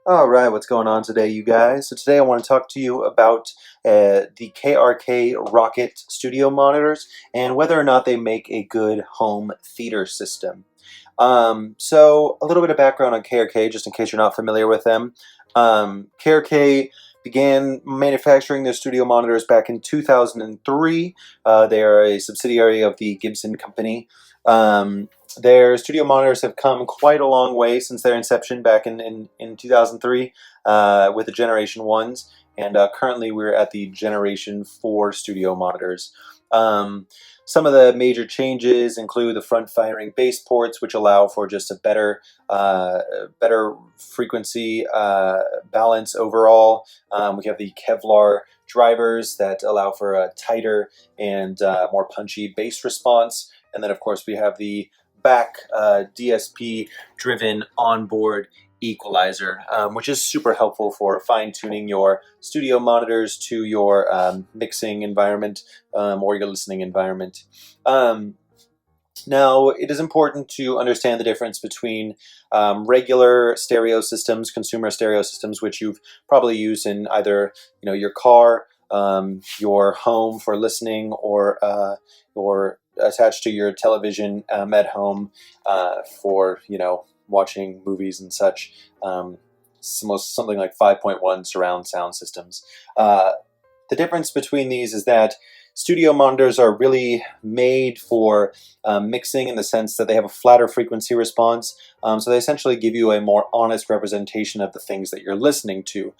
All right, what's going on today, you guys? So today I want to talk to you about the KRK Rokit studio monitors and whether or not they make a good home theater system. So a little bit of background on KRK, just in case you're not familiar with them. KRK began manufacturing their studio monitors back in 2003. They are a subsidiary of the Gibson company. Their studio monitors have come quite a long way since their inception back in 2003 with the Generation 1s, and currently we're at the Generation 4 studio monitors. Some of the major changes include the front-firing base ports, which allow for just a better frequency balance overall. We have the Kevlar drivers that allow for a tighter and more punchy bass response. And then, of course, we have the back DSP-driven onboard equalizer, which is super helpful for fine-tuning your studio monitors to your mixing environment or your listening environment. Now, it is important to understand the difference between regular stereo systems, consumer stereo systems, which you've probably used in either your car, your home for listening, or attached to your television at home for watching movies and such. Something like 5.1 surround sound systems. The difference between these is that studio monitors are really made for mixing, in the sense that they have a flatter frequency response. So they essentially give you a more honest representation of the things that you're listening to,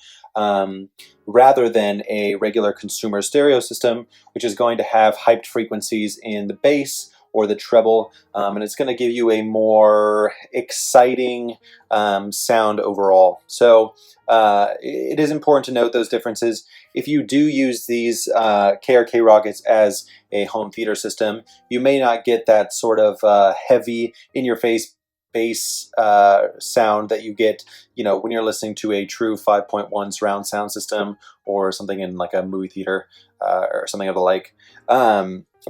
rather than a regular consumer stereo system, which is going to have hyped frequencies in the bass or the treble, and it's going to give you a more exciting sound overall. So it is important to note those differences. If you do use these KRK Rokits as a home theater system, you may not get that sort of heavy, in-your-face bass sound that you get when you're listening to a true 5.1 surround sound system or something in like a movie theater or something of the like.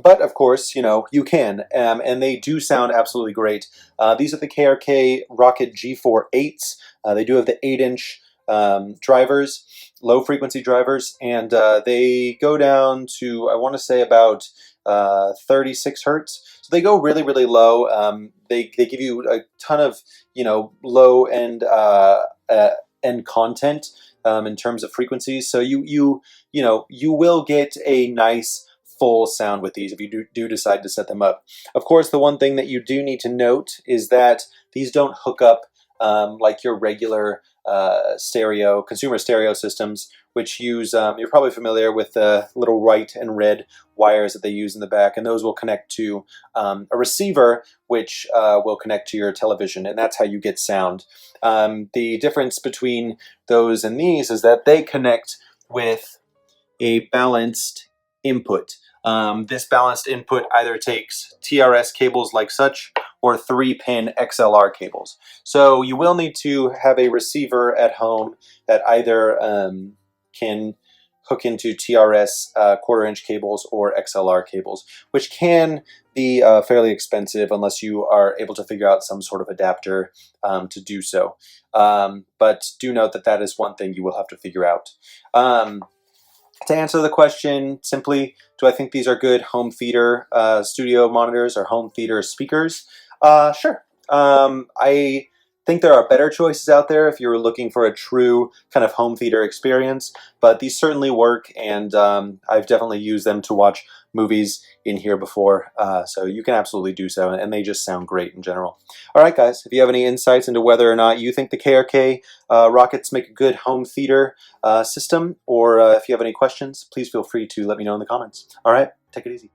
But of course, you can, and they do sound absolutely great. These are the KRK Rokit G4 8s. They do have the 8-inch drivers, low frequency drivers, and they go down to, I want to say, about 36 hertz. So they go really, really low. They give you a ton of low end end content in terms of frequencies. So you will get a nice full sound with these if you do decide to set them up. Of course, the one thing that you do need to note is that these don't hook up like your regular consumer stereo systems, which use, you're probably familiar with the little white and red wires that they use in the back, and those will connect to a receiver, which will connect to your television, and that's how you get sound. The difference between those and these is that they connect with a balanced input. This balanced input either takes TRS cables like such or 3-pin XLR cables. So you will need to have a receiver at home that either can hook into TRS quarter-inch cables or XLR cables, which can be fairly expensive unless you are able to figure out some sort of adapter to do so. But do note that that is one thing you will have to figure out. To answer the question simply, do I think these are good home theater studio monitors or home theater speakers? Sure. I think there are better choices out there if you're looking for a true kind of home theater experience, but these certainly work, and I've definitely used them to watch movies in here before, so you can absolutely do so, and they just sound great in general. All right, guys, if you have any insights into whether or not you think the KRK Rokits make a good home theater system, or if you have any questions, please feel free to let me know in the comments. All right, take it easy.